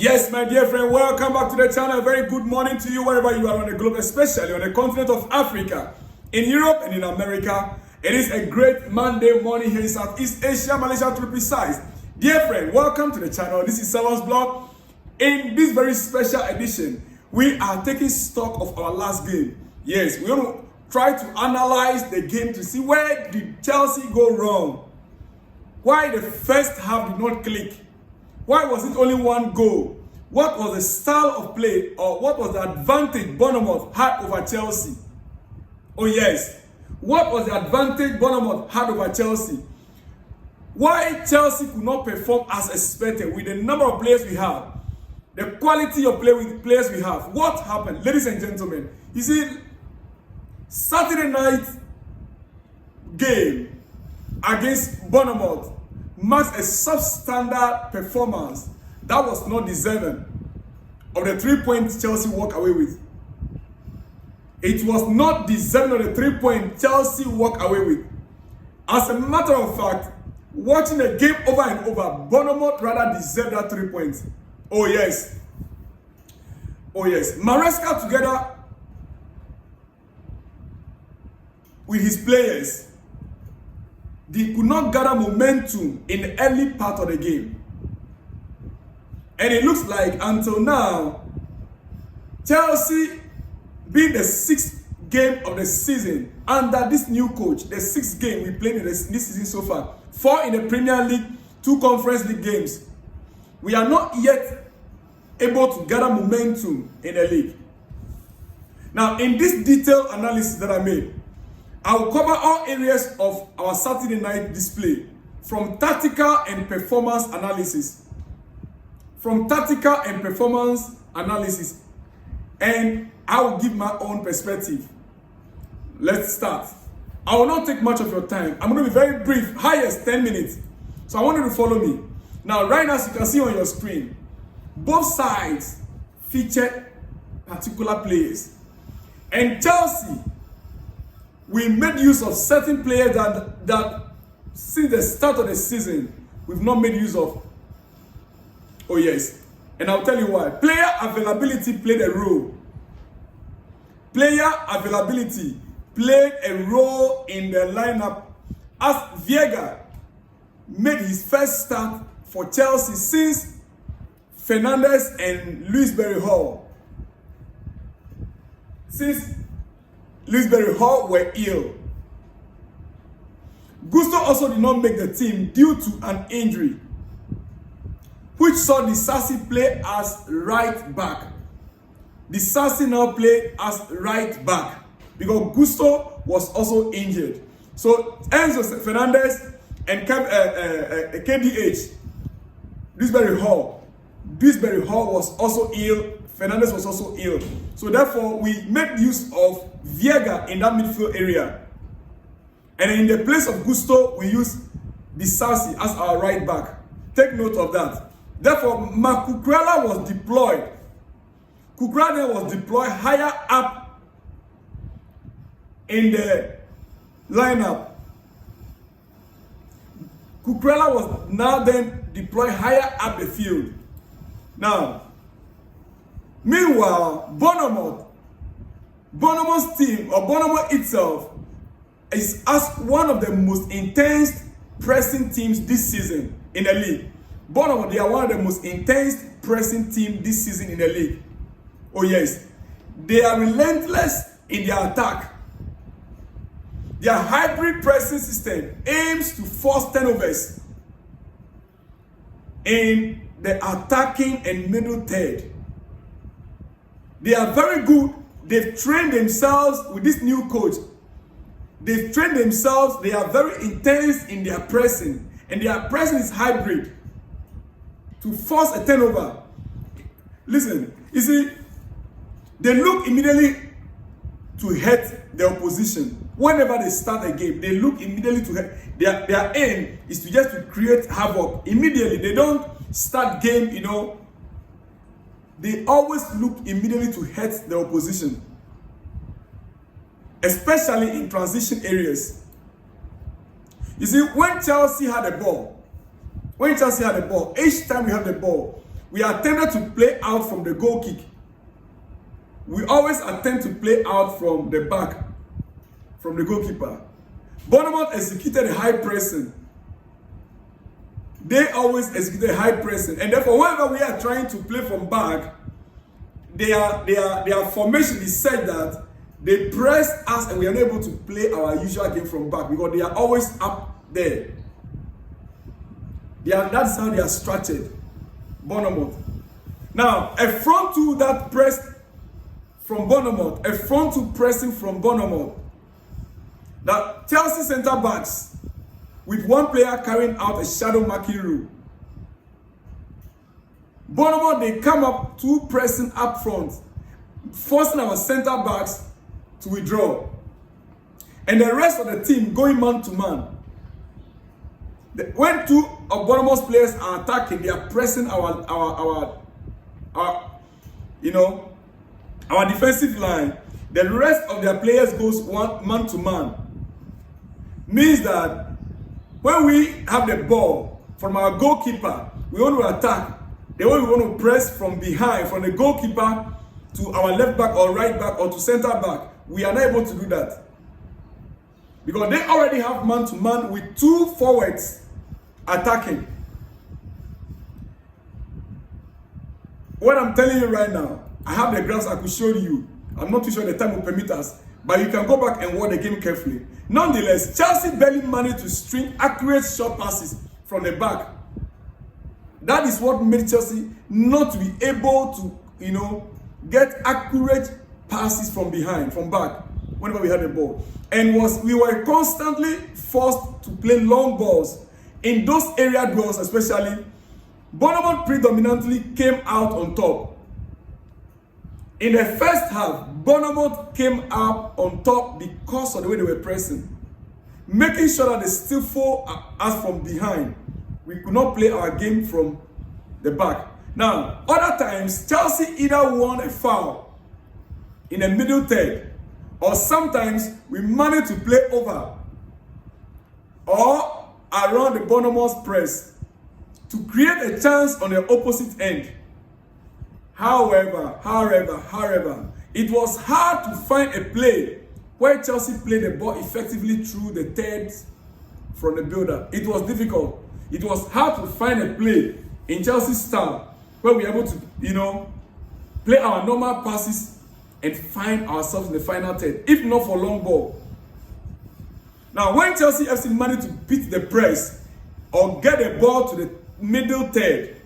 Yes, my dear friend, welcome back to the channel. A very good morning to you wherever you are on the globe, especially on the continent of Africa, in Europe and in America. It is a great Monday morning here in Southeast Asia, Malaysia to be precise. Dear friend, welcome to the channel. This is Salon's blog. In this very special edition, we are taking stock of our last game. Yes, we want to try to analyze the game to see where did Chelsea go wrong. Why the first half did not click. Why was it only one goal? What was the style of play, or what was the advantage Bournemouth had over Chelsea? Oh yes, what was the advantage Bournemouth had over Chelsea? Why Chelsea could not perform as expected with the number of players we have, the quality of play with players we have? What happened? Ladies and gentlemen, you see, Saturday night game against Bournemouth marks a substandard performance that was not deserving of the 3 points Chelsea walked away with. It was not deserving of the 3 points Chelsea walked away with. As a matter of fact, watching the game over and over, Bournemouth rather deserved that 3 points. Oh yes. Oh yes. Maresca together with his players, they could not gather momentum in the early part of the game. And it looks like until now, Chelsea, being the 6th game of the season under this new coach, the 6th game we played in this season so far, 4 in the Premier League, 2 Conference League games, we are not yet able to gather momentum in the league. Now, in this detailed analysis that I made, I will cover all areas of our Saturday night display, from tactical and performance analysis. And I will give my own perspective. Let's start. I will not take much of your time. I'm going to be very brief, highest 10 minutes. So I want you to follow me. Now, right now, as you can see on your screen, both sides featured particular players. And Chelsea, we made use of certain players that since the start of the season, we've not made use of. Oh yes. And I'll tell you why. Player availability played a role. Player availability played a role in the lineup as Viega made his first start for Chelsea since Fernandes and Louisbury Hall. Louisbury Hall were ill. Gusto also did not make the team due to an injury, which saw Disasi play as right back. Disasi now played as right back because Gusto was also injured. So Enzo Fernandes and KDH, Louisbury Hall was also ill. Fernandes was also ill. So therefore, we made use of Viega in that midfield area. And in the place of Gusto, we used Disasi as our right back. Take note of that. Therefore, Kukurela was deployed. Kukurela was deployed higher up in the lineup. Kukurela was now then deployed higher up the field. Now, meanwhile, Bournemouth's team, or Bournemouth itself, is as one of the most intense pressing teams this season in the league. Bournemouth, they are one of the most intense pressing teams this season in the league. Oh yes. They are relentless in their attack. Their hybrid pressing system aims to force turnovers in the attacking and middle third. They are very good. They've trained themselves with this new coach. They've trained themselves. They are very intense in their pressing. And their pressing is hybrid to force a turnover. Listen, you see, they look immediately to hurt the opposition. Whenever they start a game, they look immediately to hurt. Their aim is to just to create havoc. Immediately, they don't start game, they always look immediately to hurt the opposition, especially in transition areas. You see, when Chelsea had the ball, each time we have the ball, we attempted to play out from the goal kick. We always attempt to play out from the back, from the goalkeeper. Bournemouth executed high pressing. They always executed high pressing, and therefore, whenever we are trying to play from back, their formation is said that they press us and we are unable to play our usual game from back because they are always up there. That's how they are structured. Bournemouth. Now, a front two that pressed from Bournemouth, a front two pressing from Bournemouth. That Chelsea centre backs with one player carrying out a shadow marking rule. Bournemouth, they come up two pressing up front, forcing our centre backs to withdraw. And the rest of the team going man to man. When two of Bournemouth's players are attacking, they are pressing our defensive line. The rest of their players goes one man to man. Means that when we have the ball from our goalkeeper, we want to attack. The way we want to press from behind, from the goalkeeper to our left back or right back or to centre back, we are not able to do that. Because they already have man to man with two forwards attacking. What I'm telling you right now, I have the graphs I could show you. I'm not too sure the time will permit us, but you can go back and watch the game carefully. Nonetheless, Chelsea barely managed to string accurate short passes from the back. That is what made Chelsea not to be able to, get accurate passes from behind, from back, whenever we had the ball. And we were constantly forced to play long balls. In those area duels especially, Bournemouth predominantly came out on top. In the first half, Bournemouth came up on top because of the way they were pressing, making sure that they still fall us from behind. We could not play our game from the back. Now, other times, Chelsea either won a foul in the middle third, or sometimes we managed to play over or around the Bournemouth press to create a chance on the opposite end. However, it was hard to find a play where Chelsea played the ball effectively through the third from the build-up. It was difficult. It was hard to find a play in Chelsea's style where we were able to, play our normal passes and find ourselves in the final third, if not for long ball. Now, when Chelsea FC managed to beat the press or get the ball to the middle third,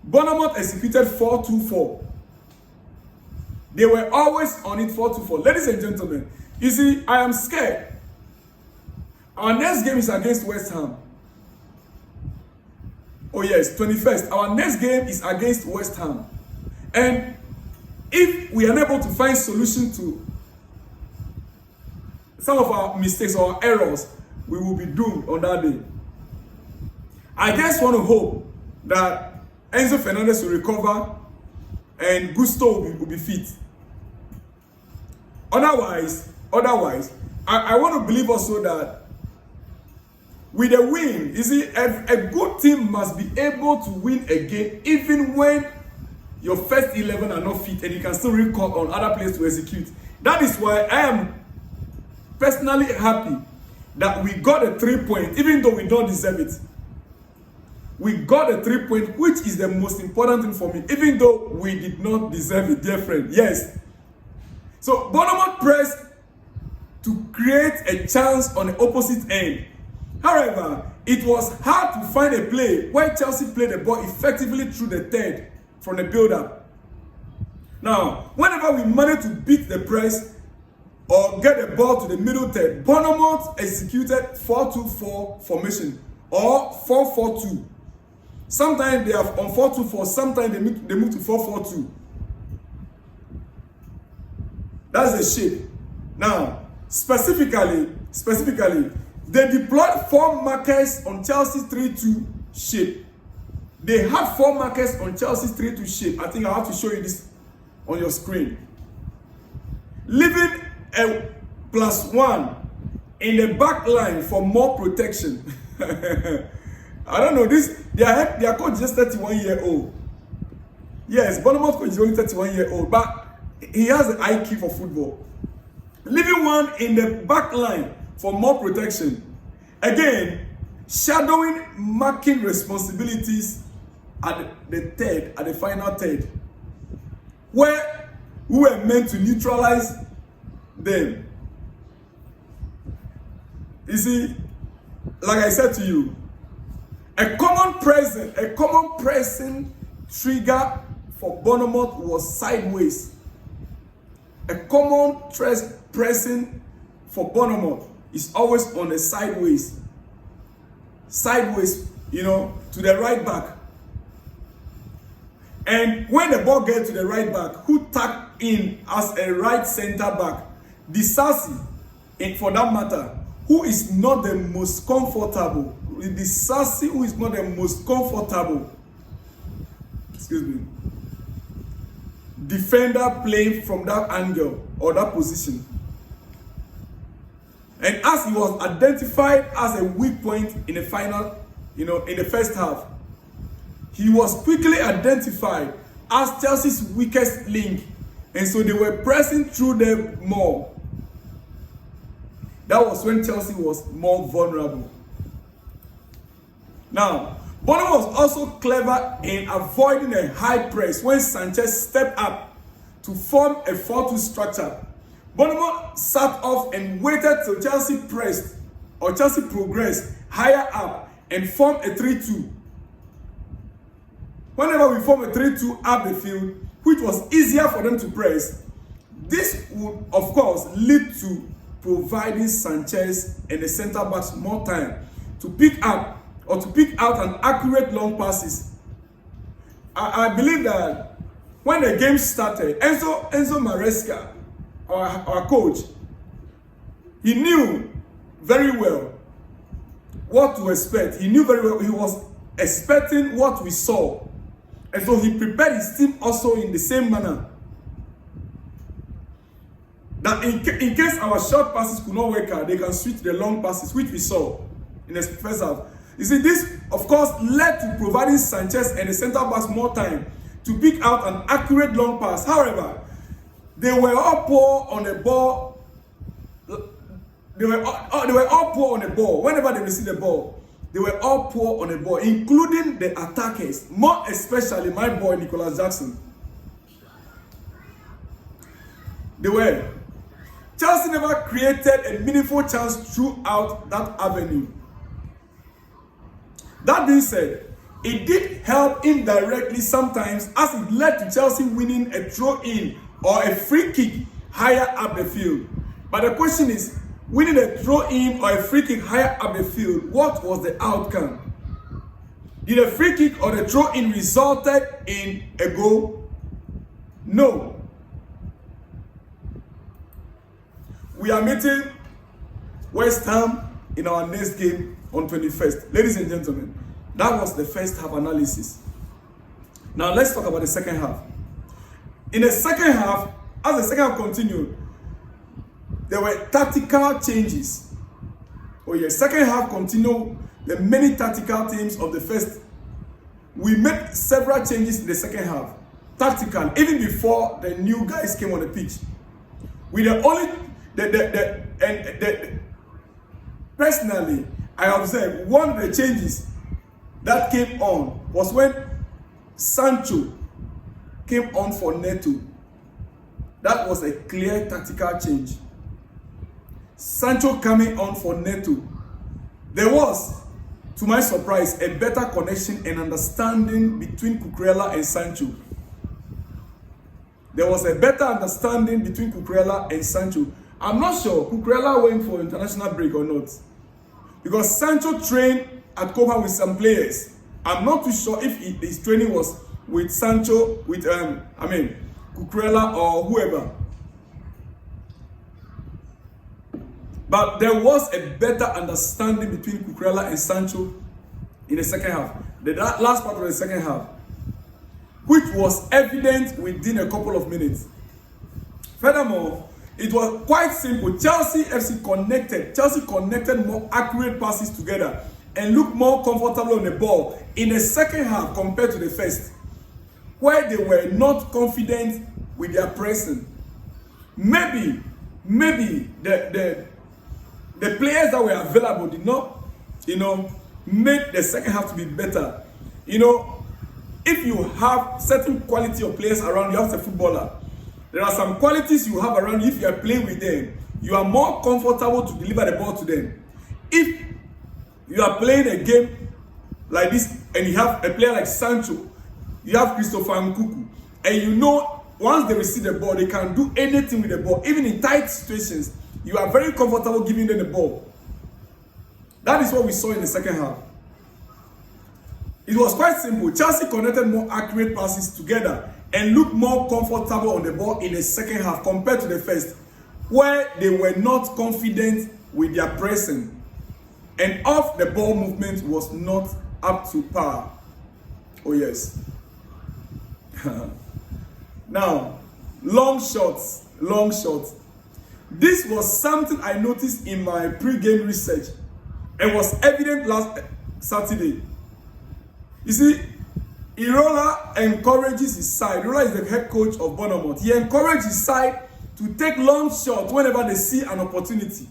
Bournemouth executed 4-2-4. They were always on it 4-2-4. Ladies and gentlemen, you see, I am scared. Our next game is against West Ham. Oh yes, 21st. Our next game is against West Ham. And if we are unable to find solution to some of our mistakes or errors, we will be doomed on that day. I just want to hope that Enzo Fernandez will recover and Gusto will be fit. Otherwise, I want to believe also that with a win, you see, a good team must be able to win a game even when your first 11 are not fit and you can still recall on other players to execute. That is why I am personally happy that we got a 3 point, even though we don't deserve it. We got a 3 point, which is the most important thing for me, even though we did not deserve it, dear friend. Yes. So Bournemouth pressed to create a chance on the opposite end. However, it was hard to find a play where Chelsea played the ball effectively through the third from the build-up. Now, whenever we managed to beat the press or get the ball to the middle third, Bournemouth executed 4-2-4 formation or 4-4-2. Sometimes they are on 4-2-4, sometimes they move to 4-4-2. That's the shape. Now, specifically, they deployed 4 markers on Chelsea's 3-2 shape. They have 4 markers on Chelsea's 3-2 shape. I think I have to show you this on your screen. Leaving a +1 in the back line for more protection. I don't know. Their coach is just 31-year-old. Yes, Bournemouth coach is only 31-year-old, but he has an IQ for football. Leaving one in the back line for more protection. Again, shadowing marking responsibilities at the final third, where we were meant to neutralize them. You see, like I said to you, a common pressing trigger for Bournemouth was sideways. A common pressing for Bournemouth is always on the sideways. Sideways, to the right back. And when the ball gets to the right back, who tapped in as a right center back? Disasi, and for that matter, who is not the most comfortable. Disasi, who is not the most comfortable. Defender playing from that angle or that position. And as he was identified as a weak point in the final, in the first half, he was quickly identified as Chelsea's weakest link. And so they were pressing through them more. That was when Chelsea was more vulnerable. Now, Bournemouth was also clever in avoiding a high press when Sanchez stepped up to form a 4-2 structure. Bournemouth sat off and waited till Chelsea progressed higher up and formed a 3-2. Whenever we form a 3-2 up the field, which was easier for them to press, this would, of course, lead to providing Sanchez and the centre-backs more time to pick up or to pick out an accurate long passes. I believe that when the game started, Enzo Maresca, our coach, he knew very well what to expect. He knew very well he was expecting what we saw. And so he prepared his team also in the same manner. That in case our short passes could not work out, they can switch the long passes, which we saw in the first half. You see, this, of course, led to providing Sanchez and the centre-backs more time to pick out an accurate long pass. However, they were all poor on the ball. They were all poor on the ball. Whenever they received the ball, they were all poor on the ball, including the attackers, more especially my boy Nicholas Jackson. They were. Chelsea never created a meaningful chance throughout that avenue. That being said, it did help indirectly sometimes as it led to Chelsea winning a throw-in or a free kick higher up the field. But the question is, winning a throw-in or a free kick higher up the field, what was the outcome? Did a free kick or the throw-in resulted in a goal? No. We are meeting West Ham in our next game on 21st. Ladies and gentlemen, that was the first half analysis. Now let's talk about the second half. In the second half, as the second half continued, there were tactical changes. Oh yes, second half continued the many tactical teams of the first. We made several changes in the second half. Tactical, even before the new guys came on the pitch. We the only personally, I observed one of the changes that came on was when Sancho came on for Neto. That was a clear tactical change. Sancho coming on for Neto. There was, to my surprise, a better connection and understanding between Cucurella and Sancho. There was a better understanding between Cucurella and Sancho. I'm not sure Cucurella went for international break or not. Because Sancho trained at Copa with some players. I'm not too sure if his training was with Sancho, with Cucurella or whoever. But there was a better understanding between Cucurella and Sancho in the second half. The last part of the second half, which was evident within a couple of minutes. Furthermore, it was quite simple. Chelsea connected more accurate passes together and looked more comfortable on the ball in the second half compared to the first, where they were not confident with their pressing. Maybe the players that were available did not, make the second half to be better. If you have certain quality of players around you as a footballer, there are some qualities you have around you. If you are playing with them, you are more comfortable to deliver the ball to them. If you are playing a game like this and you have a player like Sancho, you have Christopher Nkunku, and once they receive the ball, they can do anything with the ball. Even in tight situations, you are very comfortable giving them the ball. That is what we saw in the second half. It was quite simple. Chelsea connected more accurate passes together and looked more comfortable on the ball in the second half compared to the first, where they were not confident with their pressing. And off the ball movement was not up to par. Oh yes. Now, long shots. This was something I noticed in my pre-game research and was evident last Saturday. You see, Irola encourages his side. Irola is the head coach of Bournemouth. He encourages his side to take long shots whenever they see an opportunity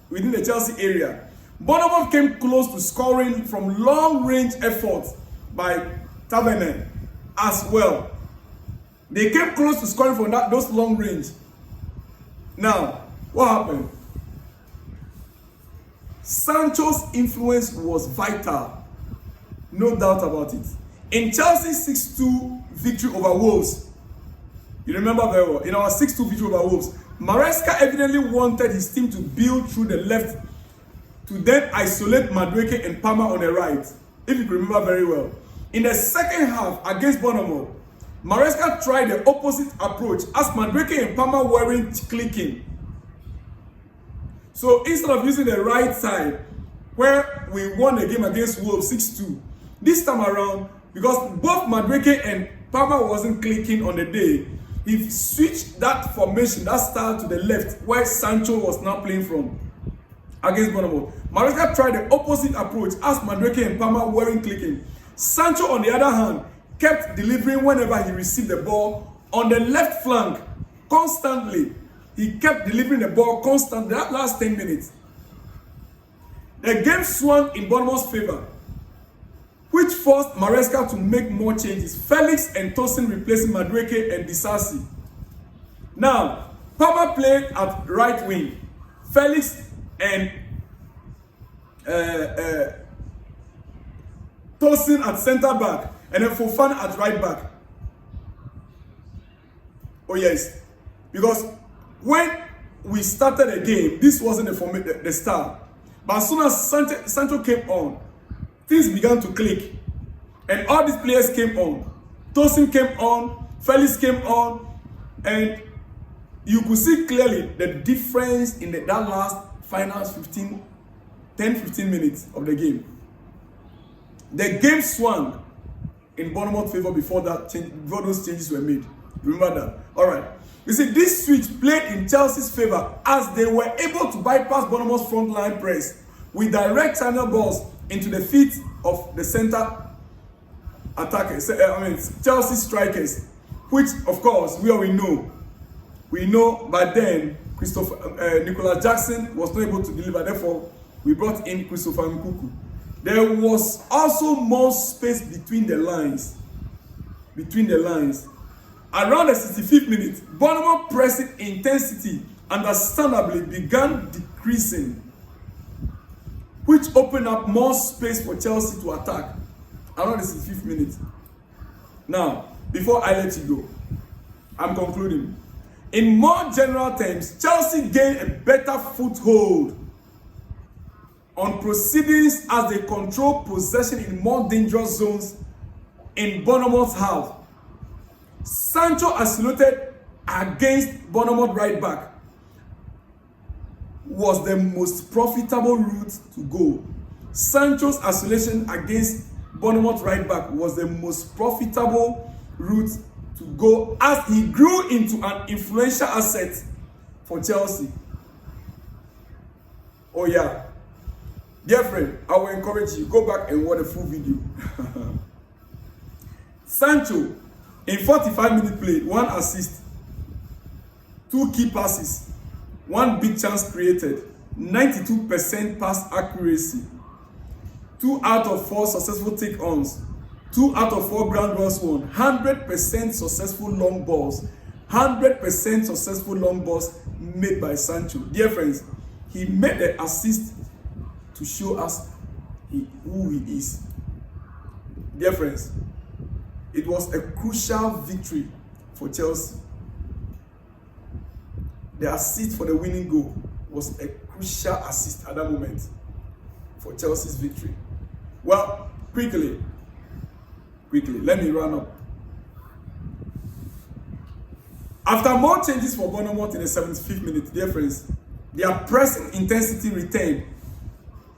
within the Chelsea area. Bournemouth came close to scoring from long-range efforts by Tavernier as well. They came close to scoring from those long range. Now, what happened? Sancho's influence was vital. No doubt about it. In Chelsea's 6-2 victory over Wolves, you remember very well, in our 6-2 victory over Wolves, Maresca evidently wanted his team to build through the left to then isolate Madueke and Palmer on the right, if you remember very well. In the second half against Bournemouth, Maresca tried the opposite approach as Madueke and Palmer weren't clicking. So instead of using the right side, where we won the game against Wolves 6-2, this time around, because both Madueke and Palmer wasn't clicking on the day, he switched that formation, that style to the left, where Sancho was now playing from against Bournemouth. Maresca tried the opposite approach as Madueke and Palmer weren't clicking. Sancho, on the other hand, kept delivering whenever he received the ball on the left flank constantly. He kept delivering the ball constantly. That last 10 minutes, the game swung in Bournemouth's favor, which forced Maresca to make more changes. Felix and Tosin replacing Madueke and Disasi. Now, Palmer played at right wing. Felix and Tosin at centre back. And then Fofana at right back. Oh yes. Because when we started the game, this wasn't the start. But as soon as Sancho came on, things began to click. And all these players came on. Tosin came on, Felix came on, and you could see clearly the difference in that last final 10-15 minutes of the game. The game swung in Bournemouth's favor before those changes were made. Remember that? All right. You see, this switch played in Chelsea's favor as they were able to bypass Bournemouth's front line press with direct channel balls into the feet of the center attackers, Chelsea strikers, which, of course, we know. We know, but then Nicolas Jackson was not able to deliver. Therefore, we brought in Christopher Nkunku. There was also more space between the lines. Around the 65th minute, Bournemouth pressing intensity understandably began decreasing, which opened up more space for Chelsea to attack around the 65th minute. Now, before I let you go, I'm concluding. In more general terms, Chelsea gained a better foothold on proceedings as they control possession in more dangerous zones in Bournemouth's half. Sancho isolated against Bournemouth right back was the most profitable route to go. Sancho's isolation against Bournemouth right back was the most profitable route to go as he grew into an influential asset for Chelsea. Oh yeah. Dear friend, I will encourage you, go back and watch the full video. Sancho, in 45-minute play, 1 assist, 2 key passes, 1 big chance created, 92% pass accuracy, 2 out of 4 successful take-ons, 2 out of 4 ground balls won, 100% successful long balls, 100% successful long balls made by Sancho. Dear friends, he made the assist to show us who he is. Dear friends, it was a crucial victory for Chelsea. The assist for the winning goal was a crucial assist at that moment for Chelsea's victory. Well, quickly, let me run up. After more changes for Bournemouth in the 75th minute, dear friends, their pressing intensity returned.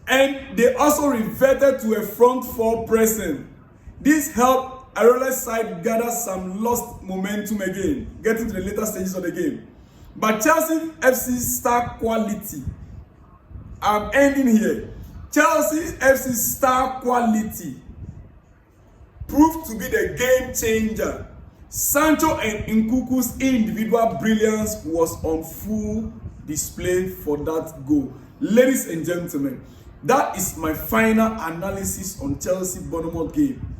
And they also reverted to a front 4 pressing. This helped Areola's side gather some lost momentum again, getting to the later stages of the game. But Chelsea FC's star quality, I'm ending here. Chelsea FC's star quality proved to be the game changer. Sancho and Nkunku's individual brilliance was on full display for that goal. Ladies and gentlemen, that is my final analysis on Chelsea-Bournemouth game.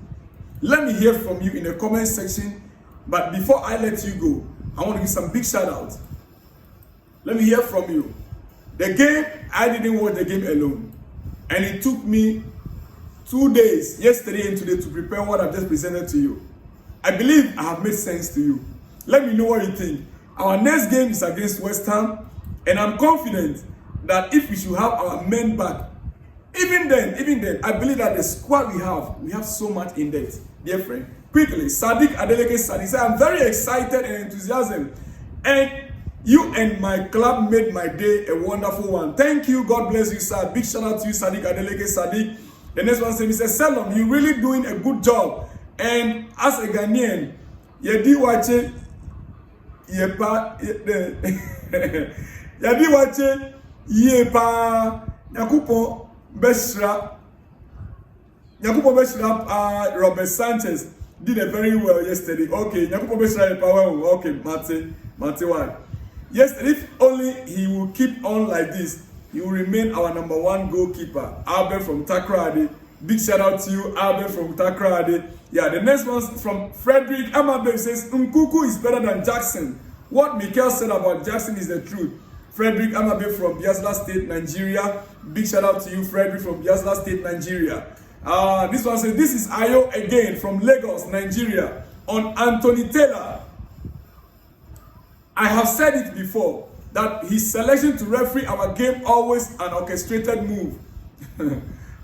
Let me hear from you in the comment section. But before I let you go, I want to give some big shout outs. Let me hear from you. The game, I didn't watch the game alone. And it took me 2 days, yesterday and today, to prepare what I've just presented to you. I believe I have made sense to you. Let me know what you think. Our next game is against West Ham. And I'm confident that if we should have our men back, even then, I believe that the squad we have so much in depth. Dear friend, quickly, Sadiq Adeleke Sadiq said, I'm very excited and enthusiastic. And you and my club made my day a wonderful one. Thank you. God bless you, sir. Big shout out to you, Sadiq Adeleke Sadiq. The next one says, Mr. Selom, you're really doing a good job. And as a Ghanaian, yedi wache yepa yedi wache yepa Nyakupo Beshra Robert Sanchez did it very well yesterday. Okay, Nyakupo Beshra yepa. Okay, Mate why? Yes, if only he will keep on like this, he will remain our #1 goalkeeper. Albert from Takrady. Big shout out to you, Albert from Takrady. Yeah, the next one's from Frederick Amabe says, Nkunku is better than Jackson. What Mikel said about Jackson is the truth. Frederick Amabe from Biasla State, Nigeria. Big shout out to you, Frederick from Biasla State, Nigeria. This one says, this is Ayo again from Lagos, Nigeria. On Anthony Taylor. I have said it before, that his selection to referee our game always an orchestrated move.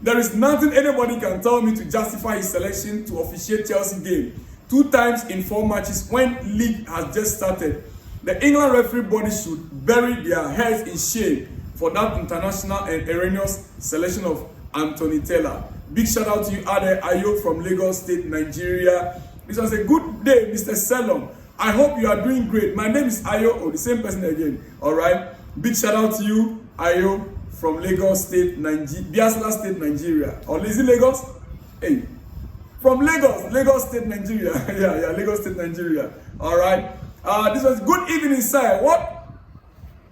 There is nothing anybody can tell me to justify his selection to officiate Chelsea game 2 times in 4 matches when league has just started. The England referee body should bury their heads in shame for that international and erroneous selection of Anthony Taylor. Big shout out to you, Ade Ayo from Lagos State, Nigeria. This was a good day, Mr. Selom. I hope you are doing great. My name is Ayo, the same person again. All right. Big shout out to you, Ayo from Lagos State, Biasla State, Nigeria. Or is it Lagos? Hey, from Lagos State, Nigeria. yeah, Lagos State, Nigeria. All right. This was good evening, sir. What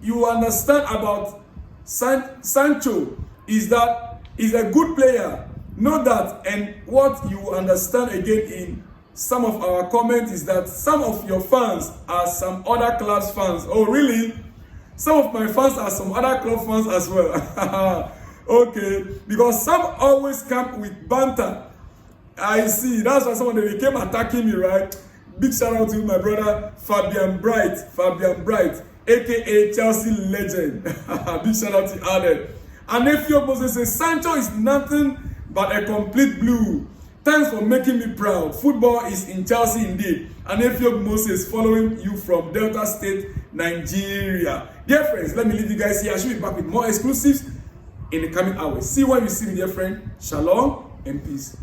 you understand about Sancho is that he's a good player. Know that. And what you understand again in some of our comments is that some of your fans are some other club's fans. Oh, really? Some of my fans are some other club fans as well. Okay, because some always come with banter. I see. That's why some of them came attacking me, right? Big shout out to my brother Fabian Bright, aka Chelsea legend. Big shout out to Aden. And Efio Moses says Sancho is nothing but a complete blue. Thanks for making me proud. Football is in Chelsea indeed. And Efio Moses following you from Delta State, Nigeria. Dear friends, let me leave you guys here. I should be back with more exclusives in the coming hours. See you when you see me, dear friend. Shalom and peace.